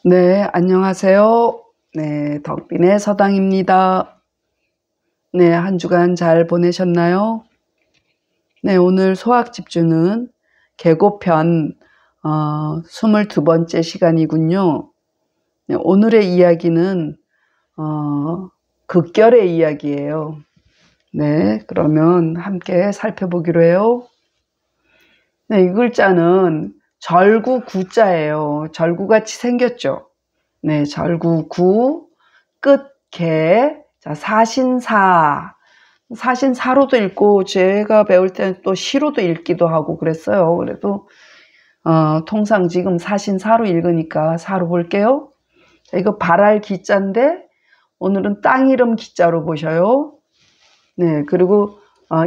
네, 안녕하세요. 네, 덕빈의 서당입니다. 네, 한 주간 잘 보내셨나요? 네, 오늘 소학 집주는 계고편 22번째 시간이군요. 네, 오늘의 이야기는 극결의 이야기예요. 네, 그러면 함께 살펴보기로 해요. 네, 이 글자는 절구 구자예요. 절구같이 생겼죠. 네, 절구 구, 끝 개, 자, 사신사. 사신사로도 읽고 제가 배울 때는 또 시로도 읽기도 하고 그랬어요. 그래도 통상 지금 사신사로 읽으니까 사로 볼게요. 자, 이거 발할 기자인데 오늘은 땅 이름 기자로 보셔요. 네, 그리고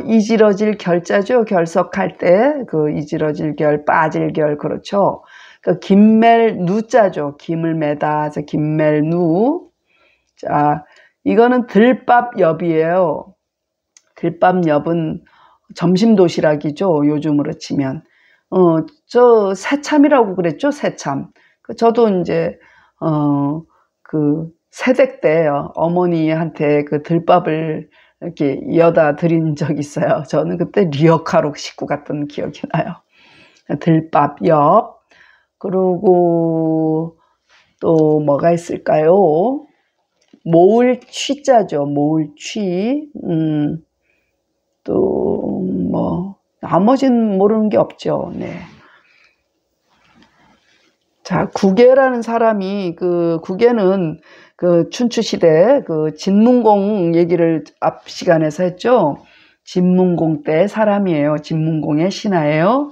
이지러질 결자죠. 결석할 때 그 이지러질 결, 빠질 결, 그렇죠. 그 김멜 누자죠. 김을 매다. 김멜 누. 자, 이거는 들밥엽이에요. 들밥엽은 점심 도시락이죠. 요즘으로 치면. 저 새참이라고 그랬죠. 새참. 저도 이제 그 새댁 때 어머니한테 그 들밥을 이렇게 이어다 드린 적 있어요. 저는 그때 리어카로 싣고 갔던 기억이 나요. 들밥엽. 그리고 또 뭐가 있을까요? 모을 취자죠. 모을 취. 또 뭐 나머지는 모르는 게 없죠. 네. 자, 구계라는 사람이 그 구계는 그 춘추 시대 그 진문공 얘기를 앞 시간에서 했죠. 진문공 때 사람이에요. 진문공의 신하예요.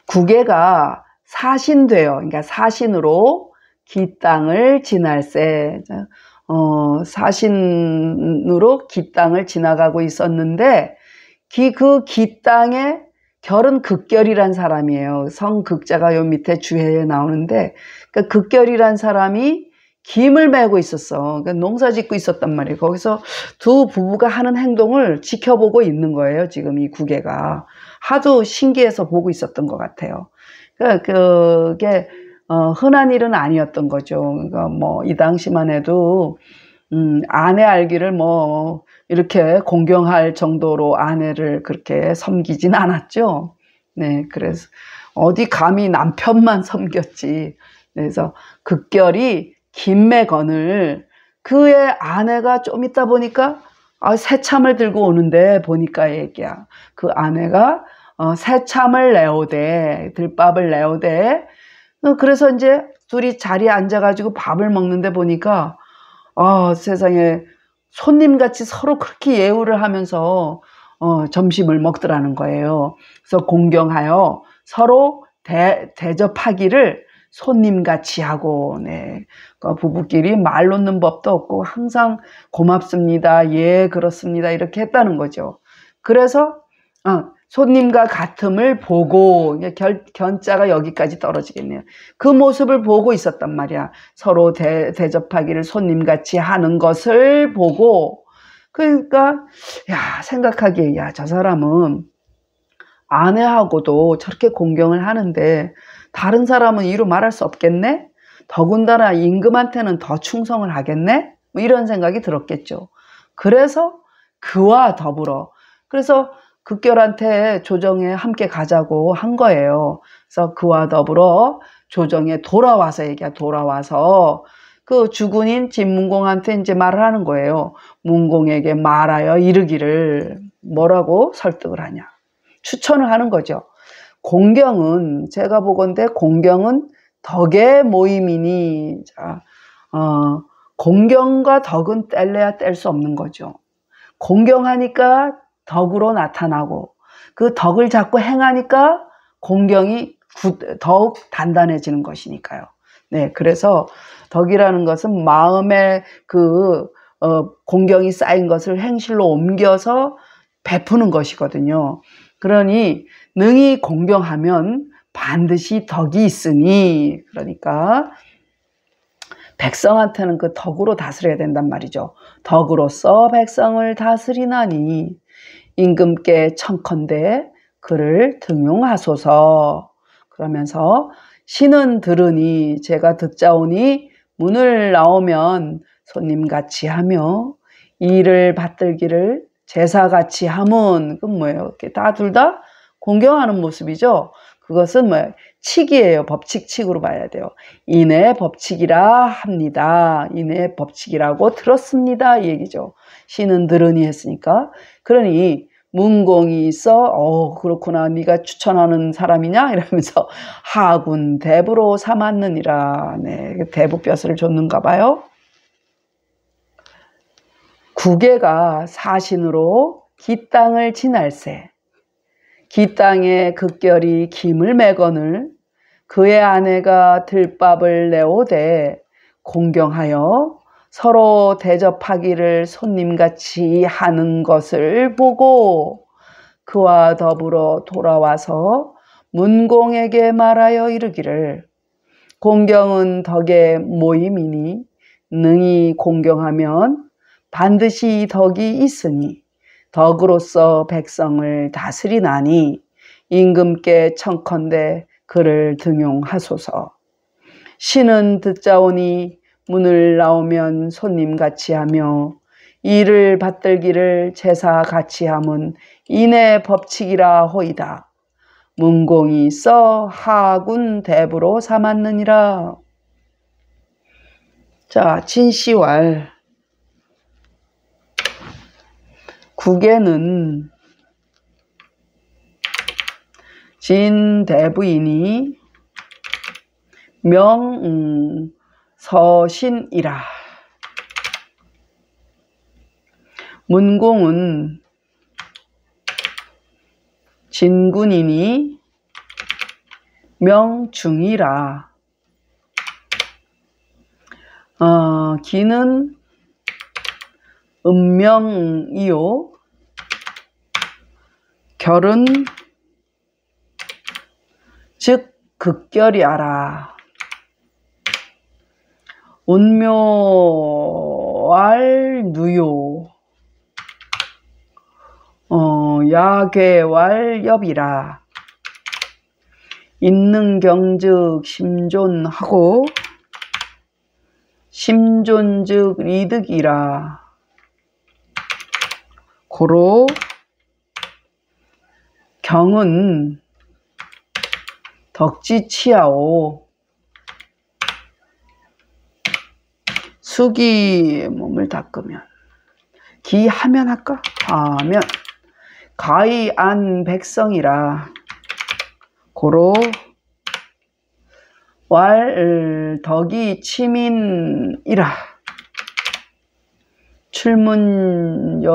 구계가 사신돼요. 그러니까 사신으로 기 땅을 지날세. 사신으로 기 땅을 지나가고 있었는데 그 기 땅에 결은 극결이란 사람이에요. 성극자가 요 밑에 주해에 나오는데 그 극결이란 사람이 김을 메고 있었어. 그러니까 농사 짓고 있었단 말이에요. 거기서 두 부부가 하는 행동을 지켜보고 있는 거예요. 지금 이 구계가 하도 신기해서 보고 있었던 것 같아요. 그러니까 그게 흔한 일은 아니었던 거죠. 그러니까 뭐 이 당시만 해도 아내 알기를 뭐 이렇게 공경할 정도로 아내를 그렇게 섬기진 않았죠. 네, 그래서 어디 감히 남편만 섬겼지. 그래서 극결이 김매건을 그의 아내가 좀 있다 보니까 새참을 들고 오는데 보니까 얘기야. 그 아내가 새참을 내오되 들밥을 내오되 그래서 이제 둘이 자리에 앉아가지고 밥을 먹는데 보니까 세상에 손님같이 서로 그렇게 예우를 하면서 점심을 먹더라는 거예요. 그래서 공경하여 서로 대접하기를 손님같이 하고, 네. 그러니까 부부끼리 말 놓는 법도 없고 항상 고맙습니다. 예, 그렇습니다. 이렇게 했다는 거죠. 그래서 손님과 같음을 보고, 견자가 여기까지 떨어지겠네요. 그 모습을 보고 있었단 말이야. 서로 대접하기를 손님같이 하는 것을 보고, 그러니까, 생각하기에, 저 사람은 아내하고도 저렇게 공경을 하는데, 다른 사람은 이루 말할 수 없겠네? 더군다나 임금한테는 더 충성을 하겠네? 뭐 이런 생각이 들었겠죠. 그래서 그와 더불어, 그래서 극결한테 조정에 함께 가자고 한 거예요. 그래서 그와 더불어 조정에 돌아와서 돌아와서 그 주군인 진문공한테 이제 말을 하는 거예요. 문공에게 말하여 이르기를 뭐라고 설득을 하냐. 추천을 하는 거죠. 공경은 제가 보건대 공경은 덕의 모임이니 공경과 덕은 뗄래야 뗄 수 없는 거죠. 공경하니까 덕으로 나타나고 그 덕을 자꾸 행하니까 공경이 더욱 단단해지는 것이니까요. 네, 그래서 덕이라는 것은 마음에 공경이 쌓인 것을 행실로 옮겨서 베푸는 것이거든요. 그러니 능히 공경하면 반드시 덕이 있으니, 그러니까 백성한테는 그 덕으로 다스려야 된단 말이죠. 덕으로서 백성을 다스리나니 임금께 청컨대 그를 등용하소서. 그러면서 신은 들으니 제가 듣자오니 문을 나오면 손님같이 하며 이를 받들기를 제사같이 함은 그 뭐예요? 다 둘 다 공경하는 모습이죠. 그것은 뭐예요? 칙이에요. 법칙으로 봐야 돼요. 이내 법칙이라 합니다. 이내 법칙이라고 들었습니다. 이 얘기죠. 신은 들으니 했으니까. 그러니 문공이 있어 그렇구나 네가 추천하는 사람이냐 이러면서 하군 대부로 삼았느니라. 네, 대부뼈슬을 줬는가 봐요. 구계가 사신으로 기 땅을 지날새 기 땅에 극결이 김을 매거늘 그의 아내가 들밥을 내오되 공경하여 서로 대접하기를 손님같이 하는 것을 보고 그와 더불어 돌아와서 문공에게 말하여 이르기를 공경은 덕의 모임이니 능히 공경하면 반드시 덕이 있으니 덕으로서 백성을 다스리나니 임금께 청컨대 그를 등용하소서. 신은 듣자오니 문을 나오면 손님같이 하며 이를 받들기를 제사같이 함은 이내 법칙이라 호이다. 문공이 있어 하군 대부로 삼았느니라. 자, 진시왈 구계는 진대부이니 명서신이라. 문공은 진군이니 명중이라. 기는 음명이요 결은 즉 극결이하라. 운묘왈 누요 야괴왈 엽이라. 있는 경즉 심존하고 심존즉 이득이라. 고로 경은 덕지치하오 숙이 몸을 닦으면 기하면 할까? 하면 가히 안 백성이라. 고로 왈 덕이 치민이라. 출문여빈과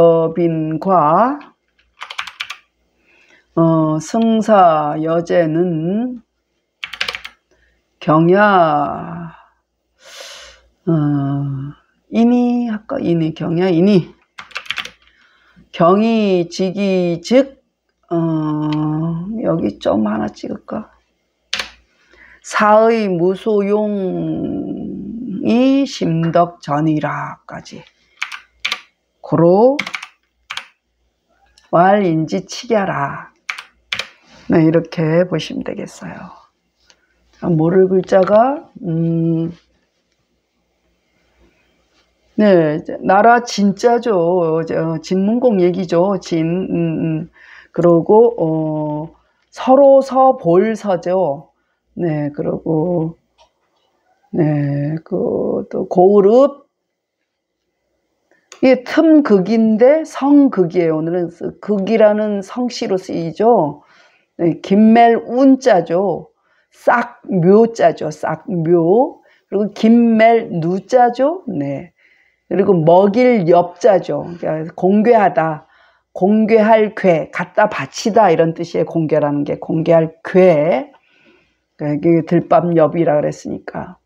승사 여제는 경야 이니 할까? 이니 경야 이니 경이 지기 즉 여기 좀 하나 찍을까? 사의 무소용이 심덕전이라까지 고로 왈인지 치랴라. 네, 이렇게 보시면 되겠어요. 모를 글자가 네, 나라 진짜죠. 진문공 얘기죠. 그러고 서로서 볼서죠. 네, 그리고 네, 또 고을읍 이게 틈극인데 성극이에요. 오늘은 극이라는 성씨로 쓰이죠. 네, 김멜 운자죠. 싹묘자죠. 싹묘. 그리고 김멜 누자죠. 네. 그리고 먹일 엽자죠. 그러니까 공괴하다. 공괴할 괴. 갖다 바치다 이런 뜻이에요. 공괴라는 게. 공괴할 괴. 이게 들밥엽이라 그랬으니까.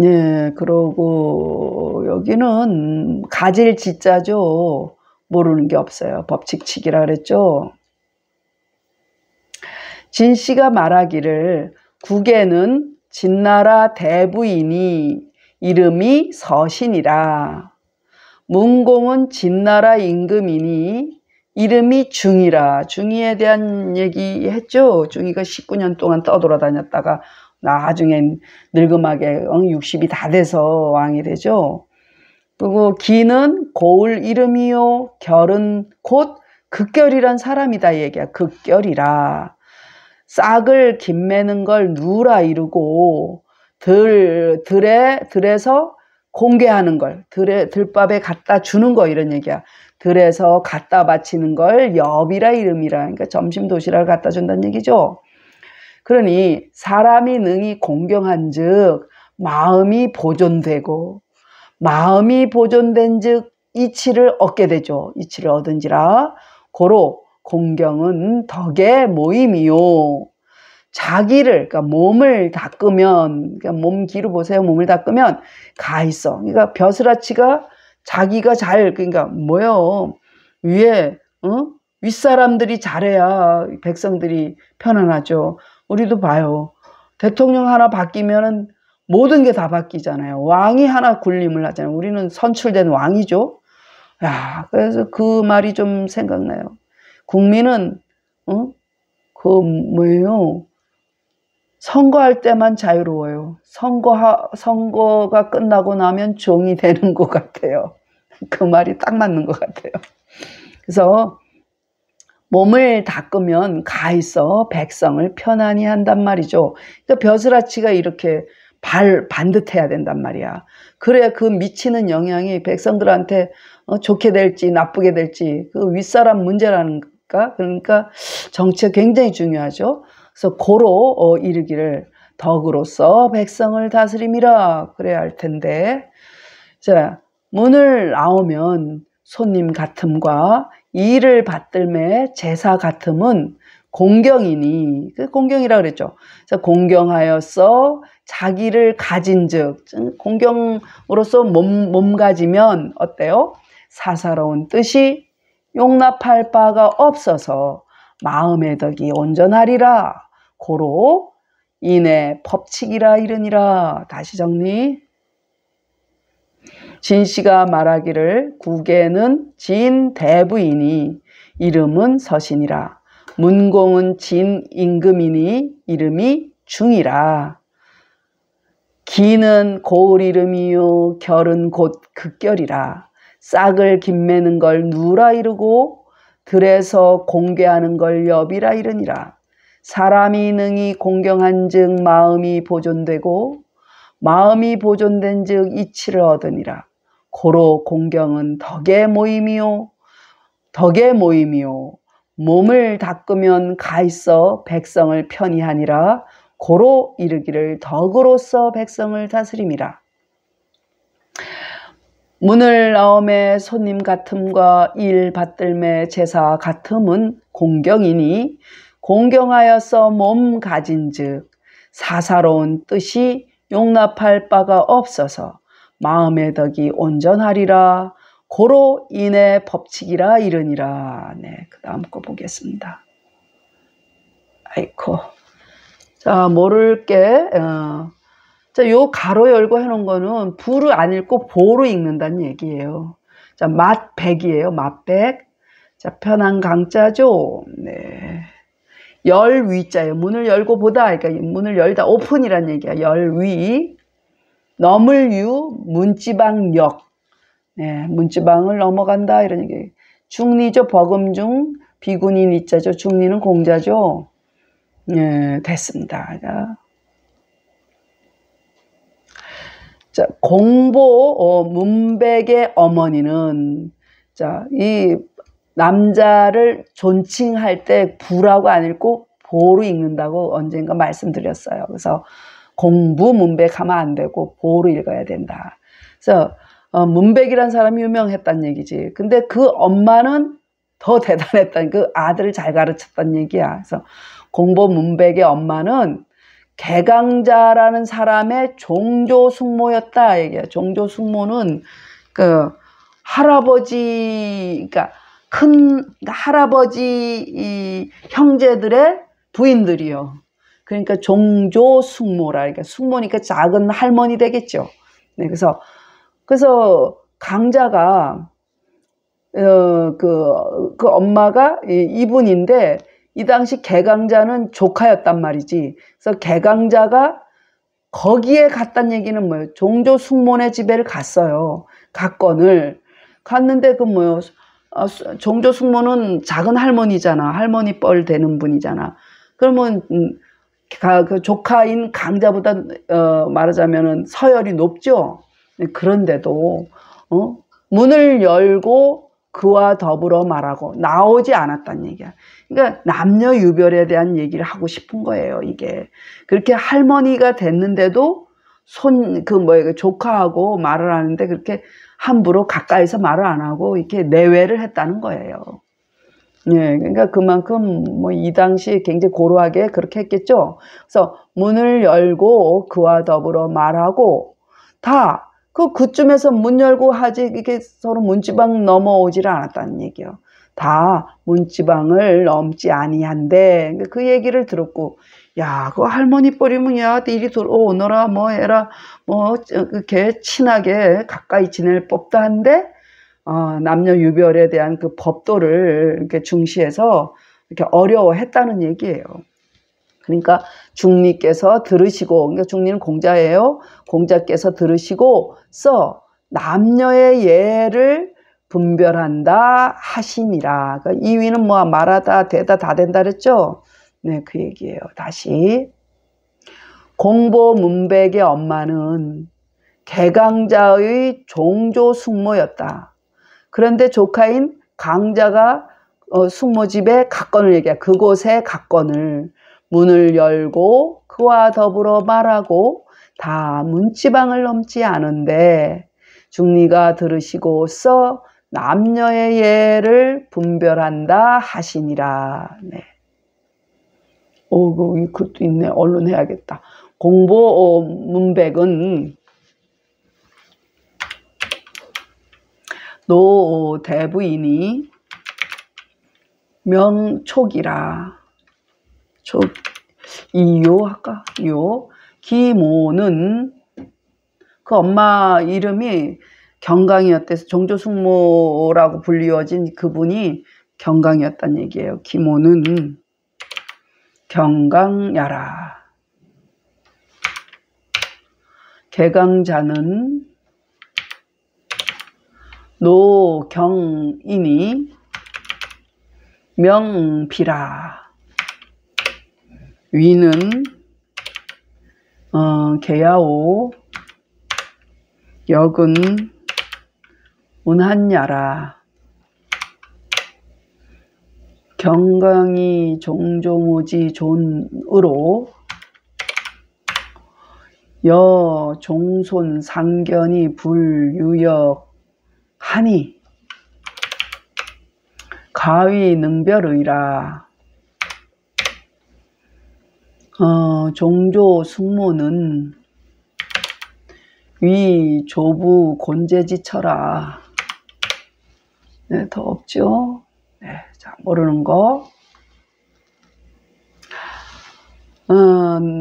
예, 그러고 여기는 가질 지자죠. 모르는 게 없어요. 법칙칙이라 그랬죠. 진씨가 말하기를 국에는 진나라 대부이니 이름이 서신이라. 문공은 진나라 임금이니 이름이 중이라. 중이에 대한 얘기 했죠. 중이가 19년 동안 떠돌아다녔다가 나중엔 늙음하게 60이 다 돼서 왕이 되죠. 그리고 기는 고을 이름이요. 결은 곧 극결이란 사람이다 얘기야. 극결이라. 싹을 김매는 걸 누라 이루고 들에서 공개하는 걸 들밥에 갖다 주는 거 이런 얘기야. 들에서 갖다 바치는 걸 엽이라 이름이라. 그러니까 점심 도시락을 갖다 준다는 얘기죠. 그러니 사람이 능히 공경한즉 마음이 보존되고 마음이 보존된즉 이치를 얻게 되죠. 이치를 얻은지라 고로 공경은 덕의 모임이요. 자기를 그러니까 몸을 닦으면 그러니까 몸 기로 보세요. 몸을 닦으면 가 있어. 그러니까 벼슬아치가 자기가 잘 그러니까 뭐요 위에 윗사람들이 잘해야 백성들이 편안하죠. 우리도 봐요. 대통령 하나 바뀌면은 모든 게 다 바뀌잖아요. 왕이 하나 군림을 하잖아요. 우리는 선출된 왕이죠. 야, 그래서 그 말이 좀 생각나요. 국민은 그 뭐예요? 선거할 때만 자유로워요. 선거가 끝나고 나면 종이 되는 것 같아요. 그 말이 딱 맞는 것 같아요. 그래서 몸을 닦으면 가 있어 백성을 편안히 한단 말이죠. 그러니까 벼슬아치가 이렇게 반듯해야 된단 말이야. 그래야 그 미치는 영향이 백성들한테 좋게 될지 나쁘게 될지 그 윗사람 문제라는가. 그러니까 정치가 굉장히 중요하죠. 그래서 고로 이르기를 덕으로서 백성을 다스림이라 그래야 할 텐데. 자, 문을 나오면 손님 같음과 이를 받들매 제사 같음은 공경이니 그 공경이라 그랬죠. 그래서 공경하여서 자기를 가진즉 공경으로서 몸 가지면 어때요? 사사로운 뜻이 용납할 바가 없어서 마음의 덕이 온전하리라. 고로 인의 법칙이라 이르니라. 다시 정리. 진씨가 말하기를 국에는 진 대부이니 이름은 서신이라. 문공은 진 임금이니 이름이 중이라. 기는 고을 이름이요 결은 곧 극결이라. 싹을 김매는 걸 누라 이르고 들에서 공개하는 걸 엽이라 이르니라. 사람이 능히 공경한즉 마음이 보존되고 마음이 보존된즉 이치를 얻으니라. 고로 공경은 덕의 모임이요. 덕의 모임이요. 몸을 닦으면 가 있어 백성을 편히 하니라. 고로 이르기를 덕으로서 백성을 다스림이라. 문을 나옴에 손님 같음과 일 받들매 제사 같음은 공경이니 공경하여서 몸 가진즉 사사로운 뜻이 용납할 바가 없어서 마음의 덕이 온전하리라. 고로 인의 법칙이라 이르니라. 네, 그 다음 거 보겠습니다. 아이코. 자, 모를게. 자, 요 가로 열고 해놓은 거는 부를 안 읽고 보로 읽는다는 얘기예요. 자, 맛백이에요. 맛백. 자, 편한 강자죠. 네. 열 위자예요. 문을 열고 보다. 그러니까 문을 열다. 오픈이란 얘기야. 열 위. 넘을 유. 문지방 역. 네, 문지방을 넘어간다. 이런 얘기. 중리죠. 버금중. 비군인 이자죠. 중리는 공자죠. 네, 됐습니다. 자, 공보 문백의 어머니는 자, 이 남자를 존칭할 때 부라고 안 읽고 보로 읽는다고 언젠가 말씀드렸어요. 그래서 공부 문백하면 안 되고 보로 읽어야 된다. 그래서 문백이란 사람이 유명했단 얘기지. 근데 그 엄마는 더 대단했다는 그 아들을 잘 가르쳤다는 얘기야. 그래서 공보 문백의 엄마는 개강자라는 사람의 종조숙모였다 얘기야. 종조숙모는 그 할아버지, 그러니까 큰 할아버지 형제들의 부인들이요. 그러니까 종조숙모라. 그러니까 숙모니까 작은 할머니 되겠죠. 네, 그래서 강자가 그 엄마가 이분인데 이 당시 개강자는 조카였단 말이지. 그래서 개강자가 거기에 갔단 얘기는 뭐예요? 종조 숙모네 집에를 갔어요. 갔건을 갔는데 그 뭐요? 종조 숙모는 작은 할머니잖아. 할머니 뻘 되는 분이잖아. 그러면 그 조카인 강자보다 말하자면은 서열이 높죠. 그런데도 문을 열고 그와 더불어 말하고 나오지 않았단 얘기야. 그러니까 남녀 유별에 대한 얘기를 하고 싶은 거예요. 이게 그렇게 할머니가 됐는데도 조카하고 말을 하는데 그렇게 함부로 가까이서 말을 안 하고 이렇게 내외를 했다는 거예요. 예, 그러니까 그만큼 뭐 이 당시 굉장히 고루하게 그렇게 했겠죠. 그래서 문을 열고 그와 더불어 말하고 다 그쯤에서 문 열고 하지 이게 서로 문지방 넘어오지를 않았다는 얘기요. 다 문지방을 넘지 아니한데 그 얘기를 들었고 야, 그 할머니 뻘이면 야 이리 들어오너라 뭐 해라 뭐 그렇게 친하게 가까이 지낼 법도 한데 남녀 유별에 대한 그 법도를 이렇게 중시해서 이렇게 어려워했다는 얘기예요. 그러니까 중리께서 들으시고, 그러니까 중리는 공자예요. 공자께서 들으시고 남녀의 예를 분별한다 하시니라. 그러니까 이위는 뭐 말하다 되다 다 된다 그랬죠. 네, 그 얘기예요. 다시 공보 문백의 엄마는 개강자의 종조 숙모였다. 그런데 조카인 강자가 숙모 집에 갔건을 얘기해. 그곳에 갔건을 문을 열고 그와 더불어 말하고 다 문지방을 넘지 않은데 중리가 들으시고서 남녀의 예를 분별한다 하시니라. 네. 그것도 있네. 얼른 해야겠다. 공보 문백은 노 대부인이 명촉이라. 기모는 그 엄마 이름이 경강이었대서 종조숙모라고 불리워진 그분이 경강이었단 얘기예요. 기모는 경강야라. 개강자는 노경인이 명비라. 위는 개야오 역은 운한야라. 경강이 종조모지 존으로 여 종손 상견이 불유역하니 가위 능별의라. 종조 숙모는 위 조부 곤제지처라. 네, 더 없죠? 네, 자, 모르는 거.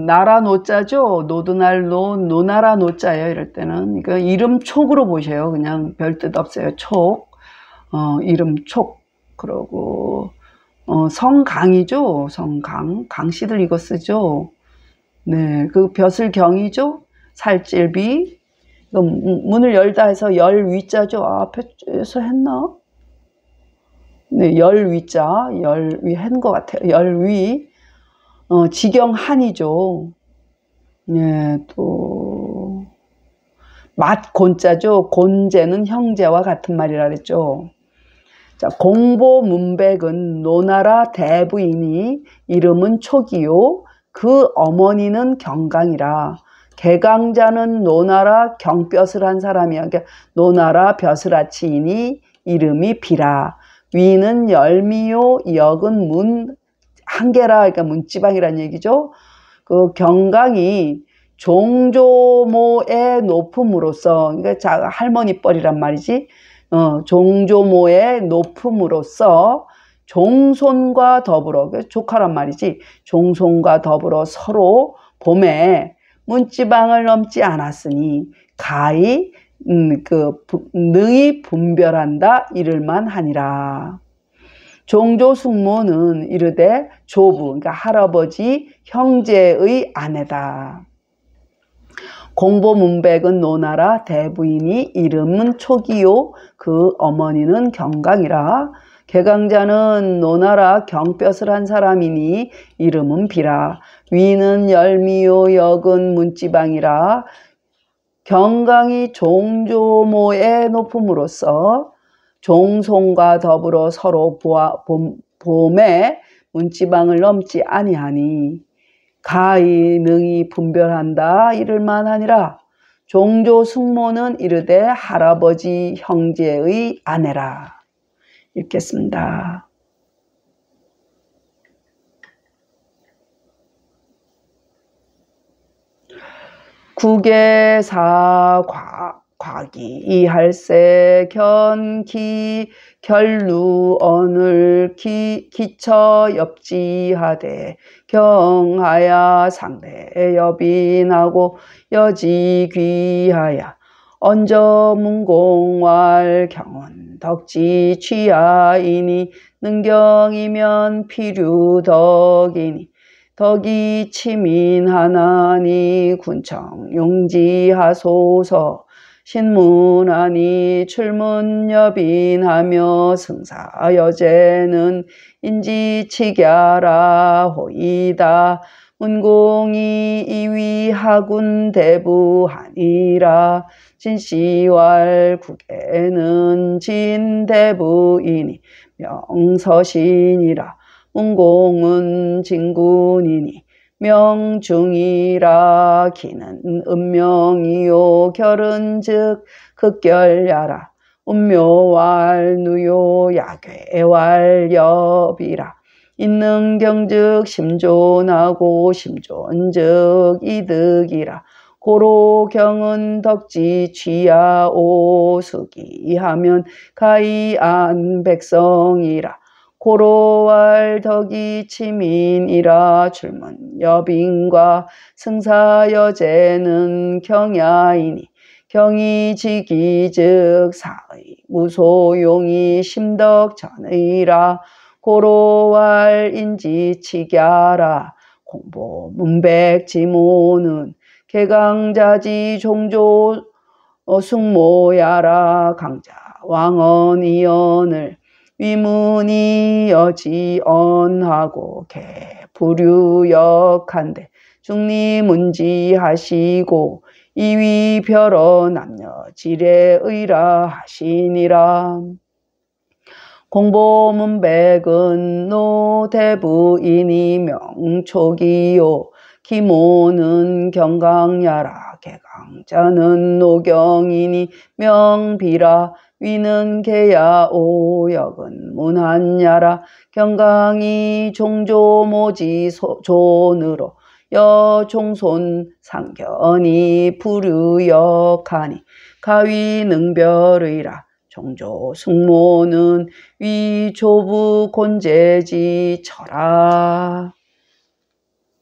나라 노자죠. 노드날 노나라 노자예요. 이럴 때는 이거 이름 촉으로 보셔요. 그냥 별 뜻 없어요. 촉. 이름 촉. 그러고 성강이죠. 성강. 강씨들 이거 쓰죠. 네, 그 벼슬경이죠. 살찔비. 이거 문을 열다 해서 열위자죠. 앞에서 했나? 네, 열위자. 열위 한 것 같아요. 열위. 지경한이죠. 네, 또 맛곤자죠. 곤제는 형제와 같은 말이라 그랬죠. 자, 공보 문백은 노나라 대부인이 이름은 촉이요 그 어머니는 경강이라. 개강자는 노나라 경벼슬 한 사람이야. 그러니까 노나라 벼슬아치이니 이름이 비라. 위는 열미요 역은 문 한계라. 그러니까 문지방이란 얘기죠. 그 경강이 종조모의 높음으로써, 그러니까 할머니 뻘이란 말이지. 종조모의 높음으로써 종손과 더불어, 조카란 말이지. 종손과 더불어 서로 봄에 문지방을 넘지 않았으니 가히 능히 분별한다 이를만 하니라. 종조숙모는 이르되 조부, 그러니까 할아버지 형제의 아내다. 공보문백은 노나라 대부인이 이름은 초기요 그 어머니는 경강이라. 개강자는 노나라 경볕을 한 사람이니 이름은 비라. 위는 열미요 역은 문지방이라. 경강이 종조모의 높음으로써 종송과 더불어 서로 봄에 문지방을 넘지 아니하니 가히 능히 분별한다 이를만 하니라. 종조숙모는 이르되 할아버지 형제의 아내라. 읽겠습니다. 국외사 과기 이할세 견기 결루 언을 기처 엽지하되 경하야 상대 여빈하고 여지 귀하야 언저 문공왈 경은 덕지 취하이니 능경이면 필유덕이니 덕이 치민하나니 군청 용지하소서. 신문하니 출문여빈하며 승사여제는 인지치갸라 호이다. 문공이 이위하군 대부하니라. 진시왈 국에는 진대부이니 명서신이라. 문공은 진군이니 명중이라. 기는 은명이요 결은 즉 극결야라. 운묘왈 누요 야괴왈 엽이라. 있는 경즉 심존하고 심존즉 이득이라. 고로 경은 덕지 취야 오수기하면 가이안 백성이라. 고로왈 덕이 치민이라. 출문 여빈과 승사여제는 경야이니 경이지기 즉 사의 무소용이 심덕전의라. 고로왈 인지치갸라. 공보문백지모는 개강자지 종조 숙모야라. 강자 왕언이언을 위문이 여지언하고 개부류역한데 중리문지하시고 이위별어 남녀지례의라 하시니라. 공보문백은 노대부인이 명초기요 기모는 경강야라. 개강자는 노경이니 명비라. 위는 개야 오역은 문한야라. 경강이 종조모지 존으로 여종손 상견이 부류역하니 가위능별의라. 종조숙모는 위조부 곤제지 처라.